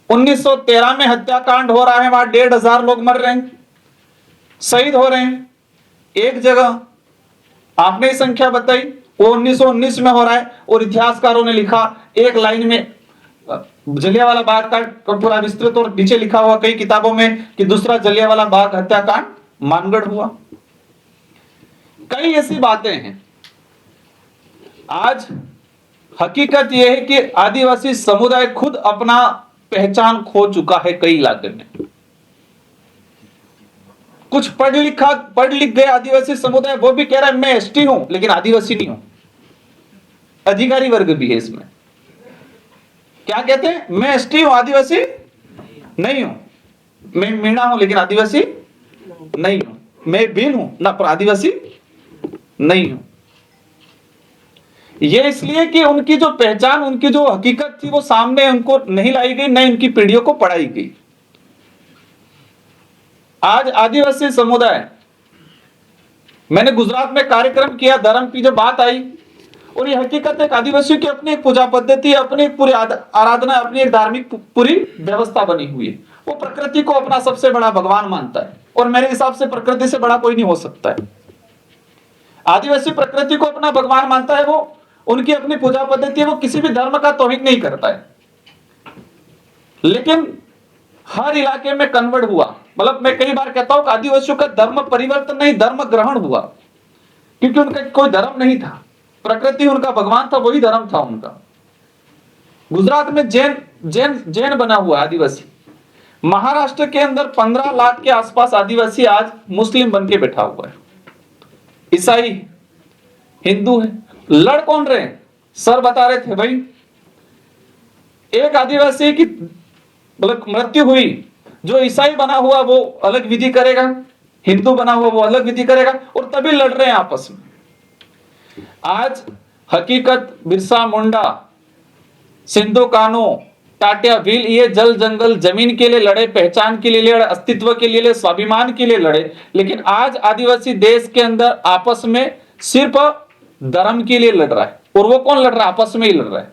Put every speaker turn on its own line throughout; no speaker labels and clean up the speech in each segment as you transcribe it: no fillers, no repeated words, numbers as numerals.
1913 में हत्याकांड हो रहा है, वहां 1,500 लोग मर रहे हैं, शहीद हो रहे हैं। एक जगह आपने ही संख्या बताई, वो 1919 में हो रहा है, और इतिहासकारों ने लिखा एक लाइन में जलियांवाला बाग का पूरा विस्तृत, और नीचे लिखा हुआ कई किताबों में कि दूसरा जलियांवाला बाग हत्याकांड मानगढ़ हुआ। कई ऐसी बातें हैं। आज हकीकत यह है कि आदिवासी समुदाय खुद अपना पहचान खो चुका है कई इलाके में। कुछ पढ़ लिख गए आदिवासी समुदाय, वो भी कह रहा है मैं एसटी हूं लेकिन आदिवासी नहीं हूं। अधिकारी वर्ग भी है इसमें। क्या कहते हैं? मैं एसटी हूं, आदिवासी नहीं हूं। मैं मीणा हूं लेकिन आदिवासी नहीं हूं। मैं भील हूं ना, पर आदिवासी नहीं हूं। यह इसलिए कि उनकी जो पहचान, उनकी जो हकीकत थी, वो सामने उनको नहीं लाई गई, नहीं उनकी पीढ़ियों को पढ़ाई गई। आज आदिवासी समुदाय, मैंने गुजरात में कार्यक्रम किया, धर्म की जो बात आई, और ये हकीकत है, आदिवासियों की अपनी एक पूजा पद्धति, अपनी एक पूरी आराधना, अपनी एक धार्मिक पूरी व्यवस्था बनी हुई है। वो प्रकृति को अपना सबसे बड़ा भगवान मानता है, और मेरे हिसाब से प्रकृति से बड़ा कोई नहीं हो सकता है। आदिवासी प्रकृति को अपना भगवान मानता है, वो उनकी अपनी पूजा पद्धति है, वो किसी भी धर्म का तौहीन नहीं करता है। लेकिन हर इलाके में कन्वर्ट हुआ, मतलब मैं कई बार कहता हूं कि आदिवासियों का धर्म परिवर्तन नहीं, धर्म ग्रहण हुआ, क्योंकि उनका कोई धर्म नहीं था, प्रकृति उनका भगवान था, वही धर्म था उनका। गुजरात में जैन बना हुआ आदिवासी। महाराष्ट्र के अंदर 15 लाख के आसपास आदिवासी आज मुस्लिम बन के बैठा हुआ है। ईसाई, हिंदू है। लड़ कौन रहे? सर बता रहे थे भाई, एक आदिवासी की मतलब मृत्यु हुई, जो ईसाई बना हुआ वो अलग विधि करेगा, हिंदू बना हुआ वो अलग विधि करेगा, और तभी लड़ रहे हैं आपस में। आज हकीकत, बिरसा मुंडा, सिंधु कान्हू, टाटिया भील, ये जल जंगल जमीन के लिए लड़े, पहचान के लिए लड़े, अस्तित्व के लिए, स्वाभिमान के लिए लड़े। लेकिन आज आदिवासी देश के अंदर आपस में सिर्फ धर्म के लिए लड़ रहा है, और वो कौन लड़ रहा है? आपस में ही लड़ रहा है।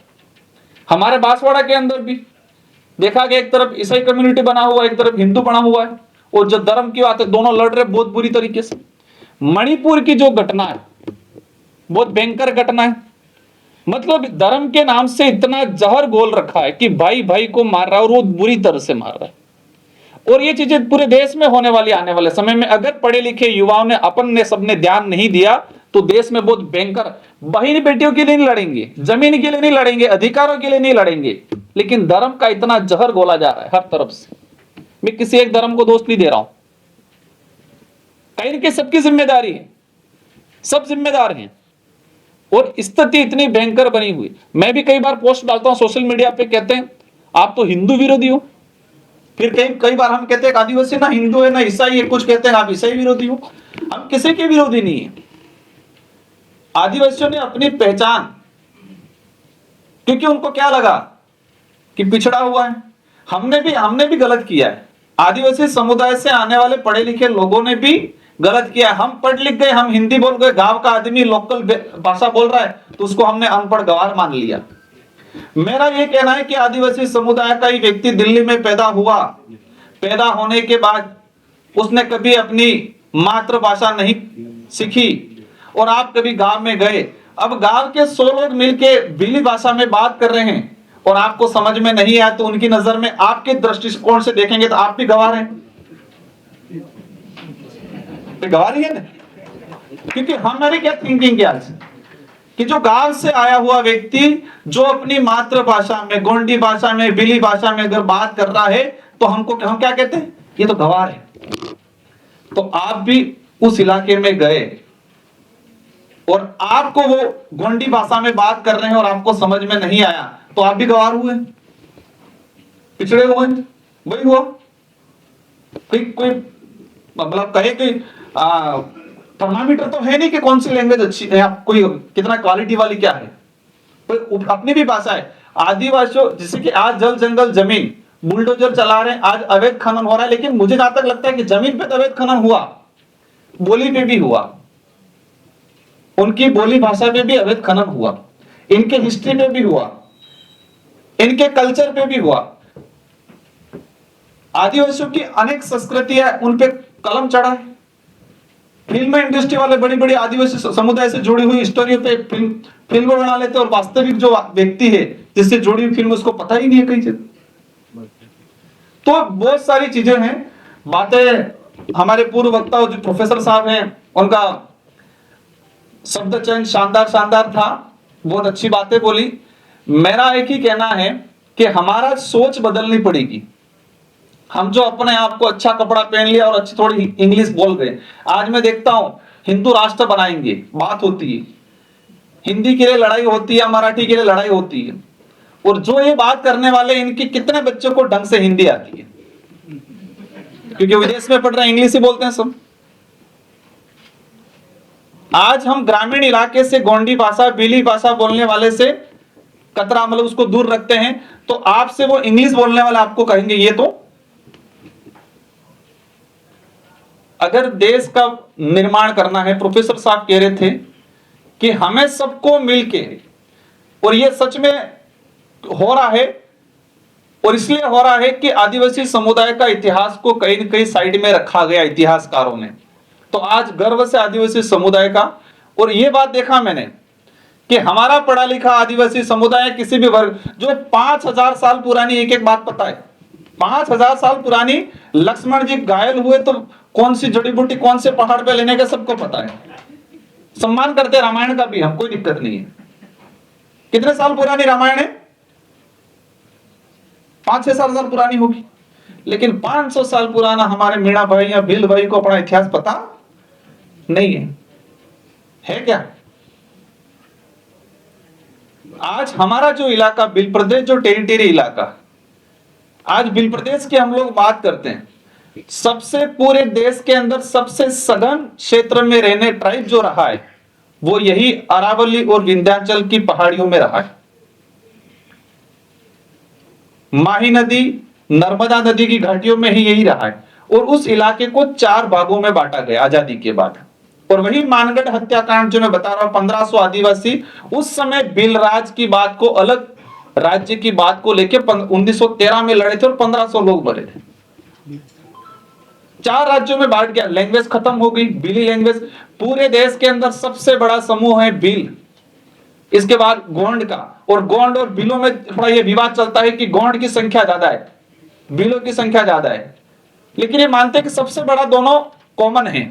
हमारे बांसवाड़ा के अंदर भी देखा गया, एक तरफ ईसाई कम्युनिटी बना हुआ है, एक तरफ हिंदू बना हुआ है, और जो धर्म की बात है दोनों लड़ रहे बहुत बुरी तरीके से। मणिपुर की जो घटना है बहुत भयंकर घटना है। मतलब धर्म के नाम से इतना जहर घोल रखा है कि भाई भाई को मार रहा है, और वो बुरी तरह से मार रहा है। और ये चीजें पूरे देश में होने वाली, आने वाले समय में अगर पढ़े लिखे युवाओं ने, अपन ने, सबने ध्यान नहीं दिया तो देश में बहुत भयंकर, बहन बेटियों के लिए नहीं लड़ेंगे, जमीन के लिए नहीं लड़ेंगे, अधिकारों के लिए नहीं लड़ेंगे, लेकिन धर्म का इतना जहर घोला जा रहा है हर तरफ से। मैं किसी एक धर्म को दोष नहीं दे रहा हूं, कहीं के सबकी जिम्मेदारी है, सब जिम्मेदार हैं। और स्थिति इतनी भयंकर बनी हुई, मैं भी कई बार पोस्ट डालता हूं सोशल मीडिया पे, कहते हैं आप तो हिंदू विरोधी हो। फिर कई बार हम कहते हैं आदिवासी ना हिंदू है ना ईसाई है, कुछ कहते हैं आप ईसाई विरोधी हो। हम किसी के विरोधी नहीं है। आदिवासियों ने अपनी पहचान, क्योंकि उनको क्या लगा कि पिछड़ा हुआ है, हमने भी गलत किया है। आदिवासी समुदाय से आने वाले पढ़े लिखे लोगों ने भी गलत किया है। हम पढ़ लिख गए, हम हिंदी बोल गए, गांव का आदमी लोकल भाषा बोल रहा है तो उसको हमने अनपढ़ गवार मान लिया। मेरा यह कहना है कि आदिवासी समुदाय का ही व्यक्ति दिल्ली में पैदा हुआ, पैदा होने के बाद उसने कभी अपनी मातृभाषा नहीं सीखी, और आप कभी गांव में गए, अब गांव के 100 लोग मिलके भीली भाषा में बात कर रहे हैं और आपको समझ में नहीं आया, तो उनकी नजर में, आपके दृष्टिकोण से देखेंगे तो आप भी गवार हैं, गवार ही है ना। क्योंकि हमारी क्या थिंकिंग है आज, कि जो गांव से आया हुआ व्यक्ति जो अपनी मातृभाषा में, गोंडी भाषा में, भीली भाषा में अगर बात कर रहा है तो हम क्या कहते हैं? ये तो गवार है। तो आप भी उस इलाके में गए और आपको वो गोंडी भाषा में बात कर रहे हैं और आपको समझ में नहीं आया, तो आप भी गवार हुए, पिछड़े हुए, वही हुआ। कोई मतलब कहे कि थर्मामीटर तो है नहीं कि कौन सी लैंग्वेज अच्छी है, कोई कितना क्वालिटी वाली क्या है, कोई अपनी भी भाषा है। आदिवासियों, जैसे कि आज जल जंगल जमीन बुलडोजर चला रहे हैं, आज अवैध खनन हो रहा है, लेकिन मुझे जहां तक लगता है कि जमीन पे तो अवैध खनन हुआ, बोली पे भी हुआ, उनकी बोली भाषा पे भी अवैध खनन हुआ, इनके हिस्ट्री पे भी हुआ, इनके कल्चर पे भी हुआ। आदिवासियों की अनेक संस्कृतियां उन पे कलम चढ़ा है। फिल्म इंडस्ट्री वाले बड़ी बड़ी आदिवासी समुदाय से जुड़ी हुई स्टोरी पे फिल्म बना लेते और वास्तविक जो व्यक्ति है जिससे जुड़ी हुई फिल्म उसको पता ही नहीं है कहीं से। तो बहुत सारी चीजें हैं, बातें। हमारे पूर्व वक्ता जो प्रोफेसर साहब हैं उनका शब्द चयन शानदार शानदार था, बहुत अच्छी बातें बोली। मेरा एक ही कहना है कि हमारा सोच बदलनी पड़ेगी। हम जो अपने आप को अच्छा कपड़ा पहन लिया और अच्छी थोड़ी इंग्लिश बोल गए, आज मैं देखता हूं हिंदू राष्ट्र बनाएंगे, बात होती है, हिंदी के लिए लड़ाई होती है, मराठी के लिए लड़ाई होती है, और जो ये बात करने वाले इनके कितने बच्चों को ढंग से हिंदी आती है, क्योंकि विदेश में पढ़ रहे हैं इंग्लिश ही बोलते हैं सब। आज हम ग्रामीण इलाके से गोंडी भाषा, बीली भाषा बोलने वाले से कतरा मतलब उसको दूर रखते हैं, तो आपसे वो इंग्लिश बोलने वाले आपको कहेंगे ये तो। अगर देश का निर्माण करना है, प्रोफेसर साहब कह रहे थे कि हमें सबको मिलके, और ये सच में हो रहा है, और इसलिए हो रहा है कि आदिवासी समुदाय का इतिहास को कहीं न कहीं साइड में रखा गया इतिहासकारों ने। तो आज गर्व से आदिवासी समुदाय का, और ये बात देखा मैंने कि हमारा पढ़ा लिखा आदिवासी समुदाय किसी भी वर्ग, जो 5000 साल पुरानी एक एक बात पता है। 5000 साल पुरानी लक्ष्मण जी घायल हुए तो कौन सी जड़ी बूटी कौन से पहाड़ पे लेने का सबको पता है। सम्मान करते रामायण का भी हम, कोई दिक्कत नहीं है। कितने साल पुरानी रामायण है? 5-6 साल पुरानी होगी, लेकिन 500 साल पुराना हमारे मीणा भाई या भील भाई को अपना इतिहास पता नहीं है क्या? आज हमारा जो इलाका भील प्रदेश, जो टेरिटरी इलाका, आज भील प्रदेश की हम लोग बात करते हैं, सबसे पूरे देश के अंदर सबसे सघन क्षेत्र में रहने ट्राइब जो रहा है वो यही अरावली और विंध्याचल की पहाड़ियों में रहा है। माही नदी, नर्मदा नदी की घाटियों में ही यही रहा है, और उस इलाके को 4 भागों में बांटा गया आजादी के बाद। और वही मानगढ़ हत्याकांड जो मैं बता रहा हूं, 1500 आदिवासी उस समय भील राज की बात को, अलग राज्य की बात को लेके 1913 में लड़े थे और 1500 लोग मरे थे। 4 राज्यों में बांट गया, लैंग्वेज खत्म हो गई, भीली लैंग्वेज। पूरे देश के अंदर सबसे बड़ा समूह है भील, इसके बाद गोंड का, और गोंड और भीलों में थोड़ा ये विवाद चलता है कि गोंड की संख्या ज्यादा है, भीलों की संख्या ज्यादा है, लेकिन ये मानते हैं कि सबसे बड़ा दोनों कॉमन है।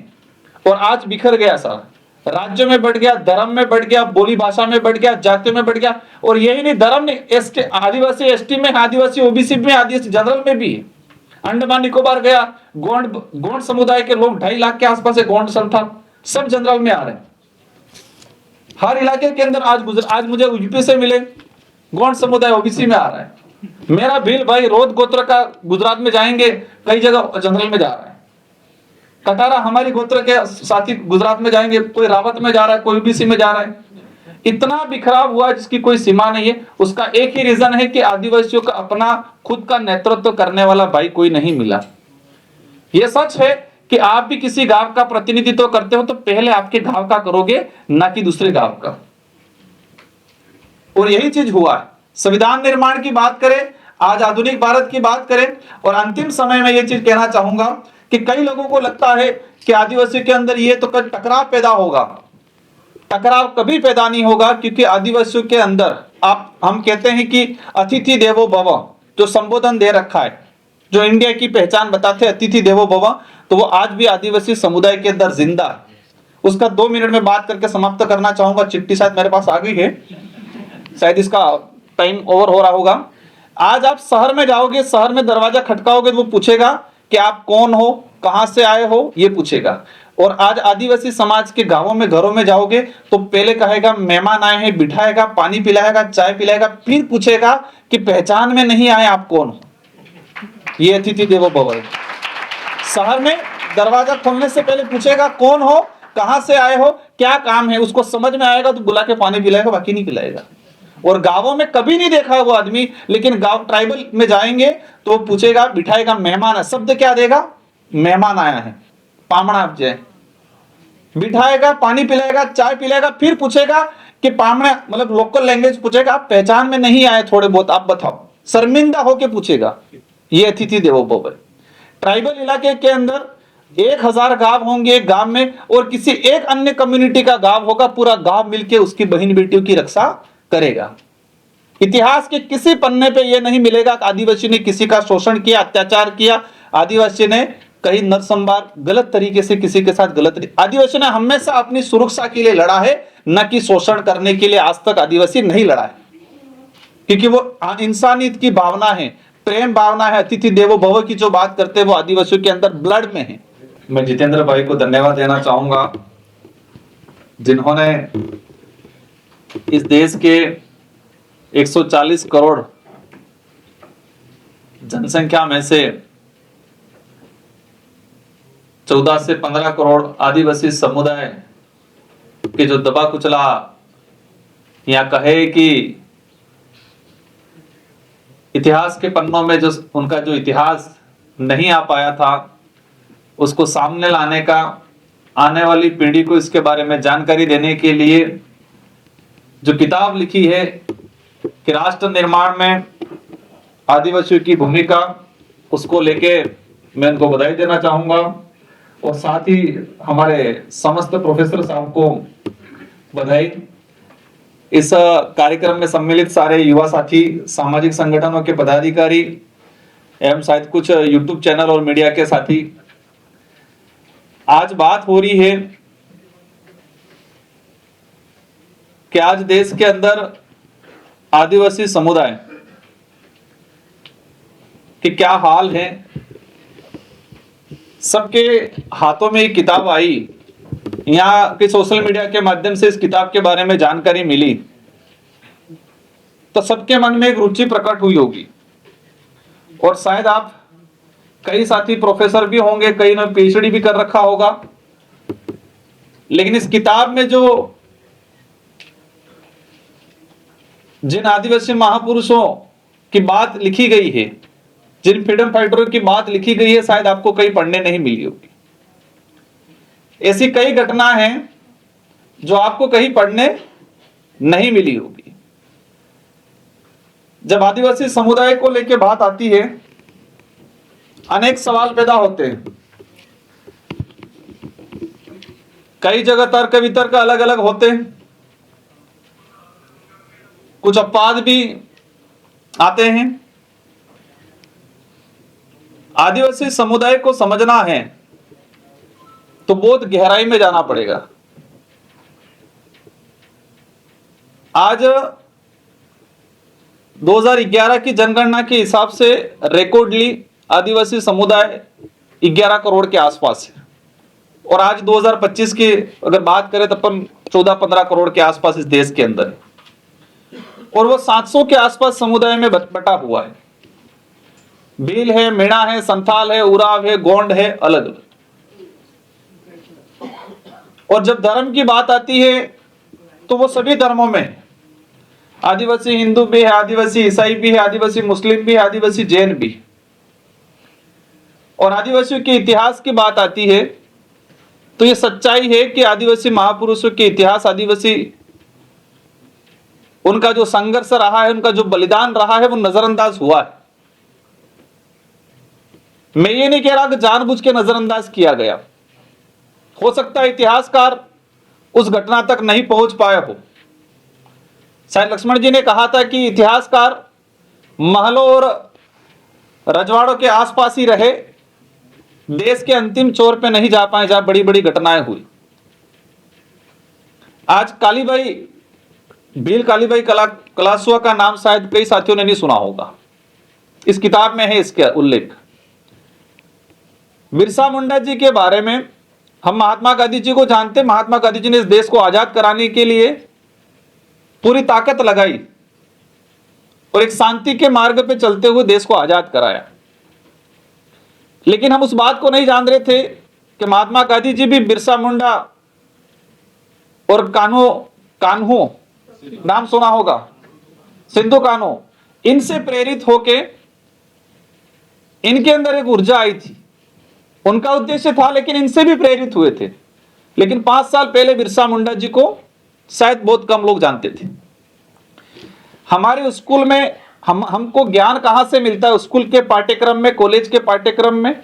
और आज बिखर गया सारा, राज्यों में बढ़ गया, धर्म में बढ़ गया, बोली भाषा में बढ़ गया, जातियों में बढ़ गया। और यही नहीं, धर्म नहीं, एसटी आदिवासी एसटी में, आदिवासी ओबीसी में, आदिवासी जनरल में भी है। अंडमान निकोबार गया, गोंड समुदाय के लोग 2.5 लाख के आसपास है, गोंड संथाल सब जनरल में आ रहे हैं। हर इलाके के अंदर आज मुझे यूपी से मिले, गोंड समुदाय ओबीसी में आ रहा है। मेरा भील भाई रोद गोत्र का गुजरात में जाएंगे, कई जगह जनरल में जा रहा है। कटारा हमारी गोत्र के साथी गुजरात में जाएंगे, कोई रावत में जा रहा है, कोई ओबीसी में जा रहा है। इतना बिखराव हुआ जिसकी कोई सीमा नहीं है। उसका एक ही रीजन है कि आदिवासियों का अपना खुद का नेतृत्व करने वाला भाई कोई नहीं मिला। यह सच है कि आप भी किसी गांव का प्रतिनिधित्व करते हो तो पहले आपके गांव का करोगे, ना कि दूसरे गांव का। और यही चीज हुआ है। संविधान निर्माण की बात करें, आज आधुनिक भारत की बात करें, और अंतिम समय में यह चीज कहना चाहूंगा कि कई लोगों को लगता है कि आदिवासी के अंदर ये तो टकराव पैदा होगा। टकराव कभी पैदा नहीं होगा, क्योंकि आदिवासियों के अंदर हम कहते हैं कि अतिथि देवो भव, जो संबोधन दे रखा है, जो इंडिया की पहचान बताते हैं अतिथि देवो भव, तो वो आज भी आदिवासी समुदाय के अंदर जिंदा है। उसका 2 मिनट में बात करके समाप्त करना चाहूंगा। चिट्ठी शायद मेरे पास आ गई है, शायद इसका टाइम ओवर हो रहा होगा। आज आप शहर में जाओगे, शहर में दरवाजा खटकाओगे तो वो पूछेगा कि आप कौन हो, कहां से आए हो, ये पूछेगा। और आज आदिवासी समाज के गांवों में, घरों में जाओगे तो पहले कहेगा मेहमान आए हैं, बिठाएगा, पानी पिलाएगा, चाय पिलाएगा, फिर पूछेगा कि पहचान में नहीं आए आप कौन हो। ये अतिथि देवो भव है। शहर में दरवाजा खोलने से पहले पूछेगा कौन हो, कहां से आए हो, क्या काम है, उसको समझ में आएगा तो बुला के पानी पिलाएगा, बाकी नहीं पिलाएगा। और गांवों में कभी नहीं देखा वो आदमी, लेकिन गांव ट्राइबल में जाएंगे तो पूछेगा, बिठाएगा, मेहमान है, शब्द क्या देगा, मेहमान आया है, पामणा जय, बिठाएगा, पानी पिलाएगा, चाय पिलाएगा, फिर पूछेगा कि पामणा मतलब लोकल लैंग्वेज पूछेगा, आप पहचान में नहीं आए थोड़े बहुत, आप बताओ, शर्मिंदा होके पूछेगा। ये अतिथि देवो भव है। ट्राइबल इलाके के अंदर 1000 गांव होंगे एक गांव में, और किसी एक अन्य कम्युनिटी का गांव होगा, पूरा गांव मिलके उसकी बहन बेटियों की रक्षा करेगा। इतिहास के किसी पन्ने पे यह नहीं मिलेगा कि आदिवासी ने किसी का शोषण किया, अत्याचार किया, आदिवासी ने कहीं नरसंहार गलत तरीके से किसी के साथ आदिवासी ने हमेशा अपनी सुरक्षा के लिए लड़ा है, न कि शोषण करने के लिए आज तक आदिवासी नहीं लड़ा है। क्योंकि वो इंसानियत की भावना है, प्रेम भावना है, अतिथि देवो भव की जो बात करते हैं वो आदिवासियों के अंदर ब्लड में है। मैं जितेंद्र भाई को धन्यवाद देना चाहूंगा, जिन्होंने इस देश के 140 करोड़ जनसंख्या में से 14 से 15 करोड़ आदिवासी समुदाय के जो दबा कुचला, या कहे कि इतिहास के पन्नों में जो उनका जो इतिहास नहीं आ पाया था, उसको सामने लाने का, आने वाली पीढ़ी को इसके बारे में जानकारी देने के लिए जो किताब लिखी है कि राष्ट्र निर्माण में आदिवासियों की भूमिका, उसको लेके मैं उनको बधाई देना चाहूंगा। और साथ ही हमारे समस्त प्रोफेसर साहब को बधाई। इस कार्यक्रम में सम्मिलित सारे युवा साथी, सामाजिक संगठनों के पदाधिकारी एवं शायद कुछ यूट्यूब चैनल और मीडिया के साथी, आज बात हो रही है कि आज देश के अंदर आदिवासी समुदाय के क्या हाल है। सबके हाथों में एक किताब आई, यहाँ के सोशल मीडिया के माध्यम से इस किताब के बारे में जानकारी मिली, तो सबके मन में एक रुचि प्रकट हुई होगी। और शायद आप कई साथी प्रोफेसर भी होंगे, कई ने पीएचडी भी कर रखा होगा, लेकिन इस किताब में जो जिन आदिवासी महापुरुषों की बात लिखी गई है, जिन फ्रीडम फाइटरों की बात लिखी गई है, शायद आपको कहीं पढ़ने नहीं मिली होगी। ऐसी कई घटना हैं जो आपको कहीं पढ़ने नहीं मिली होगी। जब आदिवासी समुदाय को लेकर बात आती है, अनेक सवाल पैदा होते हैं। कई जगह तर्क वितर्क अलग अलग होते हैं, कुछ अपवाद भी आते हैं। आदिवासी समुदाय को समझना है तो बहुत गहराई में जाना पड़ेगा। आज 2011 की जनगणना के हिसाब से रिकॉर्डली आदिवासी समुदाय 11 करोड़ के आसपास है, और आज 2025 की अगर बात करें तो अपन 14-15 करोड़ के आसपास इस देश के अंदर है, और वो 700 के आसपास समुदाय में बटा हुआ है। भील है, मीणा है, संथाल है, उराव है, गोंड है, अलग अलग। और जब धर्म की बात आती है तो वो सभी धर्मों में है। आदिवासी हिंदू भी है, आदिवासी ईसाई भी है, आदिवासी मुस्लिम भी है, आदिवासी जैन भी। और आदिवासियों के इतिहास की बात आती है तो ये सच्चाई है कि आदिवासी महापुरुषों के इतिहास, आदिवासी उनका जो संघर्ष रहा है, उनका जो बलिदान रहा है, वो नजरअंदाज हुआ है। मैं ये नहीं कह रहा कि जानबूझ के नजरअंदाज किया गया, हो सकता है इतिहासकार उस घटना तक नहीं पहुंच पाया हो। शायद लक्ष्मण जी ने कहा था कि इतिहासकार महलों और रजवाड़ों के आसपास ही रहे, देश के अंतिम छोर पे नहीं जा पाए जहां बड़ी बड़ी घटनाएं हुई। आज कालीबाई, भील कालीबाई कलासुआ का नाम शायद कई साथियों ने नहीं सुना होगा, इस किताब में है इसका उल्लेख। बिरसा मुंडा जी के बारे में हम महात्मा गांधी जी को जानते। महात्मा गांधी जी ने इस देश को आजाद कराने के लिए पूरी ताकत लगाई और एक शांति के मार्ग पे चलते हुए देश को आजाद कराया। लेकिन हम उस बात को नहीं जान रहे थे कि महात्मा गांधी जी भी बिरसा मुंडा और कान्हू नाम सुना होगा, सिंधु कान्हू, इनसे प्रेरित होके इनके अंदर एक ऊर्जा आई थी। उनका उद्देश्य था, लेकिन इनसे भी प्रेरित हुए थे। लेकिन 5 साल पहले बिरसा मुंडा जी को शायद बहुत कम लोग जानते थे। हमारे स्कूल में हमको ज्ञान कहां से मिलता है? स्कूल के पाठ्यक्रम में, कॉलेज के पाठ्यक्रम में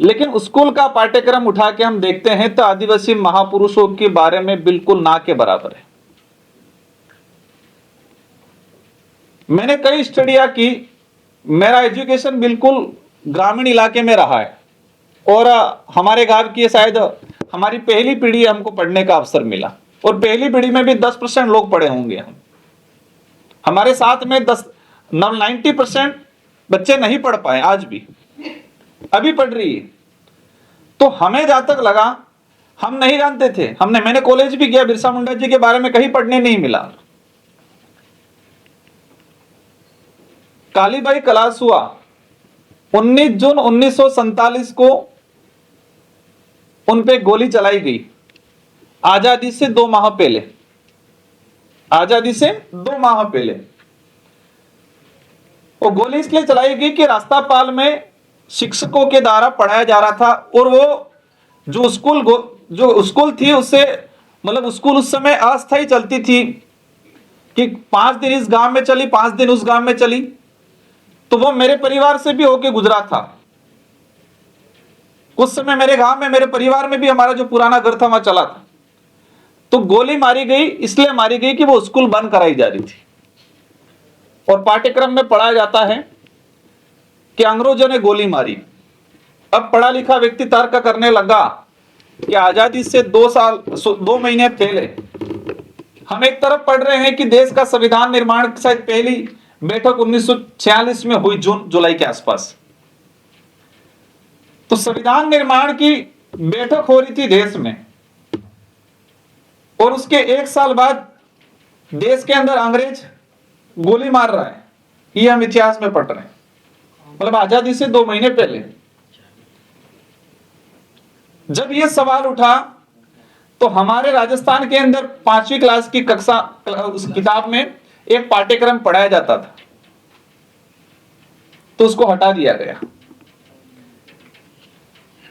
लेकिन स्कूल का पाठ्यक्रम उठा के हम देखते हैं तो आदिवासी महापुरुषों के बारे में बिल्कुल ना के बराबर है। मैंने कई स्टडियां की, मेरा एजुकेशन बिल्कुल ग्रामीण इलाके में रहा है और हमारे गांव की शायद हमारी पहली पीढ़ी हमको पढ़ने का अवसर मिला और पहली पीढ़ी में भी 10% लोग पढ़े होंगे। हम हमारे साथ में 90% बच्चे नहीं पढ़ पाए, आज भी अभी पढ़ रही है। तो हमें जहां तक लगा, हम नहीं जानते थे, मैंने कॉलेज भी किया, बिरसा मुंडा जी के बारे में कहीं पढ़ने नहीं मिला। कालीबाई कलासुआ 19 जून 1947 को उन पे गोली चलाई गई, आजादी से 2 माह पहले, आजादी से 2 माह पहले। वो गोली इसलिए चलाई गई कि रास्तापाल में शिक्षकों के द्वारा पढ़ाया जा रहा था और वो जो स्कूल थी उससे मतलब स्कूल उस समय अस्थायी चलती थी कि 5 दिन इस गांव में चली, 5 दिन उस गांव में चली। तो वो मेरे परिवार से भी होके गुजरा था। उस समय मेरे गांव में, मेरे परिवार में भी हमारा जो पुराना घर था वहां चला था। तो गोली मारी गई, इसलिए मारी गई कि वो स्कूल बंद कराई जा रही थी और पाठ्यक्रम में पढ़ाया जाता है कि अंग्रेजों ने गोली मारी। अब पढ़ा लिखा व्यक्ति तर्क करने लगा कि आजादी से 2 महीने पहले हम एक तरफ पढ़ रहे हैं कि देश का संविधान निर्माण शायद पहली बैठक 1946 में हुई, जून जुलाई के आसपास। तो संविधान निर्माण की बैठक हो रही थी देश में और उसके 1 साल बाद देश के अंदर अंग्रेज गोली मार रहा है। ये हम इतिहास में पढ़ रहे हैं, मतलब आजादी से 2 महीने पहले। जब ये सवाल उठा तो हमारे राजस्थान के अंदर 5वीं क्लास की कक्षा उस किताब में एक पाठ्यक्रम पढ़ाया जाता था, तो उसको हटा दिया गया।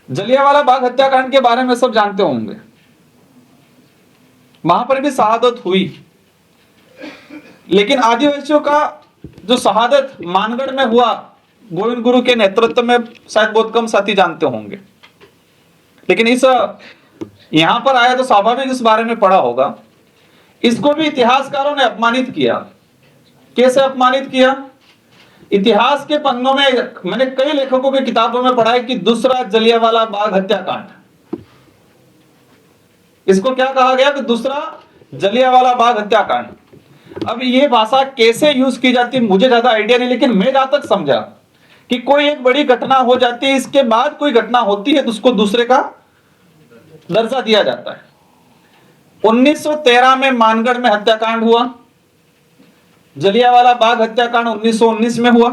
जलियांवाला बाग हत्याकांड के बारे में सब जानते होंगे, वहां पर भी शहादत हुई, लेकिन आदिवासियों का जो शहादत मानगढ़ में हुआ गोविंद गुरु के नेतृत्व में, शायद बहुत कम साथी जानते होंगे। लेकिन इस यहां पर आया तो स्वाभाविक इस बारे में पढ़ा होगा। इसको भी इतिहासकारों ने अपमानित किया। कैसे अपमानित किया? इतिहास के पन्नों में मैंने कई लेखकों की किताबों में पढ़ा है कि दूसरा जलियांवाला बाग हत्याकांड, इसको क्या कहा गया कि दूसरा जलियांवाला बाग हत्याकांड। अब ये भाषा कैसे यूज की जाती है मुझे ज्यादा आइडिया नहीं, लेकिन मैं जहां तक समझा कि कोई एक बड़ी घटना हो जाती है, इसके बाद कोई घटना होती है तो उसको दूसरे का दर्जा दिया जाता है। 1913 में मानगढ़ में हत्याकांड हुआ, जलियांवाला बाग हत्याकांड 1919 में हुआ।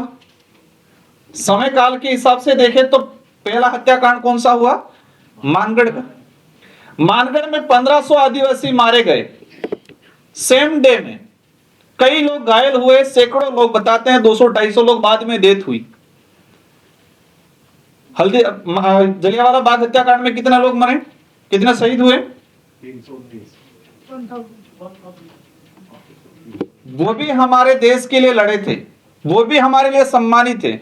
समय काल के हिसाब से देखें तो पहला हत्याकांड कौन सा हुआ? मानगढ़ का। मानगढ़ में 1500 आदिवासी मारे गए सेम डे में। कई लोग घायल हुए, सैकड़ों लोग, बताते हैं 200-250 लोग बाद में डेथ हुई। जलियांवाला बाग हत्याकांड में कितने लोग मरे, कितने शहीद हुए?
319।
वो भी हमारे देश के लिए लड़े थे, वो भी हमारे लिए सम्मानित थे।